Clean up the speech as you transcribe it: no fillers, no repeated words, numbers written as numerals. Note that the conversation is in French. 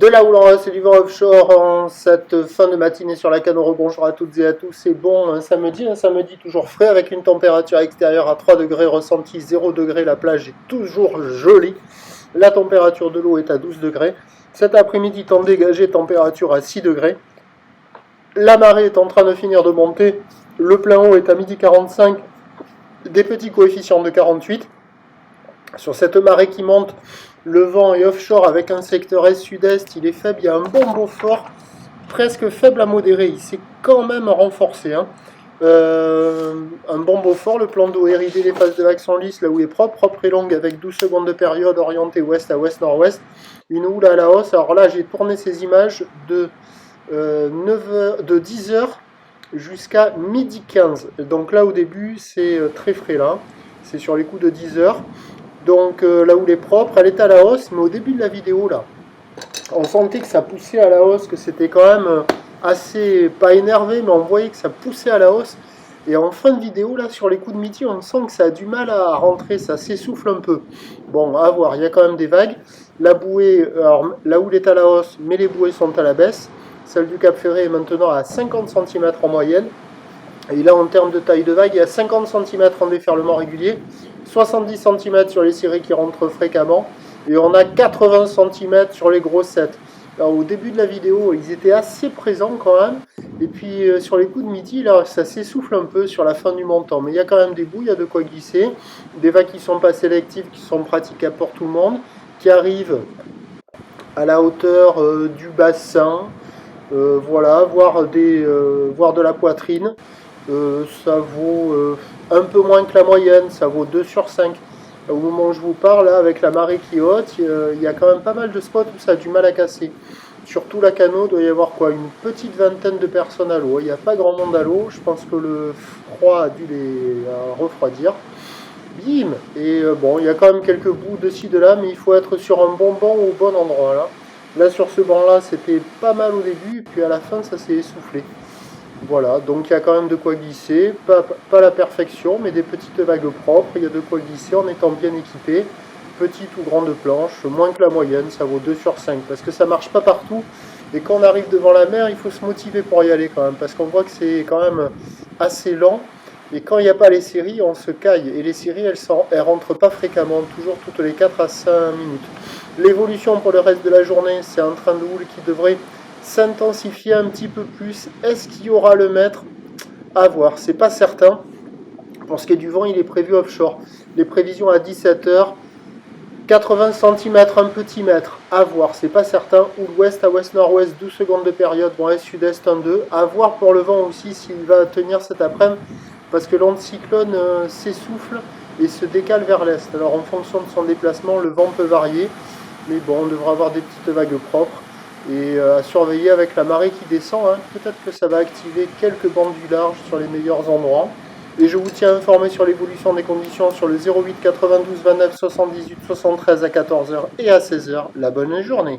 De la houle en reste et du vent offshore en cette fin de matinée sur la Canoro. Bonjour à toutes et à tous. C'est bon, un samedi toujours frais avec une température extérieure à 3 degrés, ressenti 0 degrés. La plage est toujours jolie. La température de l'eau est à 12 degrés. Cet après-midi, temps dégagé, température à 6 degrés. La marée est en train de finir de monter. Le plein eau est à midi 45, des petits coefficients de 48. Sur cette marée qui monte, le vent est offshore avec un secteur est-sud-est, il est faible, il y a un bon Beaufort, presque faible à modéré, il s'est quand même renforcé. Un bon Beaufort, le plan d'eau est ridé, les phases de vagues sont lisses, la houle est propre et longue avec 12 secondes de période orientée ouest à ouest-nord-ouest. Une houle à la hausse, alors là j'ai tourné ces images de 10h jusqu'à midi 15. Donc là au début c'est très frais là, c'est sur les coups de 10h. Donc la houle est propre, elle est à la hausse, mais au début de la vidéo là, on sentait que ça poussait à la hausse, que c'était quand même assez, pas énervé, mais on voyait que ça poussait à la hausse. Et en fin de vidéo là, sur les coups de midi, on sent que ça a du mal à rentrer, ça s'essouffle un peu. Bon, à voir, il y a quand même des vagues. La bouée, alors la houle est à la hausse, mais les bouées sont à la baisse. Celle du Cap Ferret est maintenant à 50 cm en moyenne. Et là, en termes de taille de vague, il y a 50 cm en déferlement régulier, 70 cm sur les cirés qui rentrent fréquemment, et on a 80 cm sur les grossettes. Alors, au début de la vidéo, ils étaient assez présents quand même, et puis sur les coups de midi, là, ça s'essouffle un peu sur la fin du montant. Mais il y a quand même des bouts, il y a de quoi glisser, des vagues qui ne sont pas sélectives, qui sont praticables pour tout le monde, qui arrivent à la hauteur du bassin, voilà, voire de la poitrine. Ça vaut un peu moins que la moyenne, ça vaut 2 sur 5. Au moment où je vous parle, là, avec la marée qui est haute, il y a quand même pas mal de spots où ça a du mal à casser. Surtout la Cano, il doit y avoir quoi, une petite vingtaine de personnes à l'eau. Il n'y a pas grand monde à l'eau, je pense que le froid a dû les refroidir. Bim. Et bon, il y a quand même quelques bouts de ci, de là, mais il faut être sur un bon banc au bon endroit. Là sur ce banc-là, c'était pas mal au début, et puis à la fin, ça s'est essoufflé. Voilà, donc il y a quand même de quoi glisser, pas la perfection, mais des petites vagues propres, il y a de quoi glisser en étant bien équipé, petite ou grande planche, moins que la moyenne, ça vaut 2 sur 5, parce que ça marche pas partout, et quand on arrive devant la mer, il faut se motiver pour y aller quand même, parce qu'on voit que c'est quand même assez lent, et quand il n'y a pas les séries, on se caille, et les séries, elles rentrent pas fréquemment, toujours toutes les 4 à 5 minutes. L'évolution pour le reste de la journée, c'est un train de houle qui devrait s'intensifier un petit peu plus. Est-ce qu'il y aura le mètre? À voir, c'est pas certain. Pour ce qui est du vent, il est prévu offshore. Les prévisions à 17h, 80 cm, un petit mètre. À voir, c'est pas certain. Ou l'ouest à ouest-nord-ouest, 12 secondes de période. Bon, est-sud-est, 1-2. À voir pour le vent aussi s'il va tenir cet après-midi. Parce que l'anticyclone s'essouffle et se décale vers l'est. Alors en fonction de son déplacement, le vent peut varier. Mais bon, on devra avoir des petites vagues propres. Et à surveiller avec la marée qui descend, peut-être que ça va activer quelques bandes du large sur les meilleurs endroits. Et je vous tiens informé sur l'évolution des conditions sur le 08 92 29 78 73 à 14h et à 16h. La bonne journée.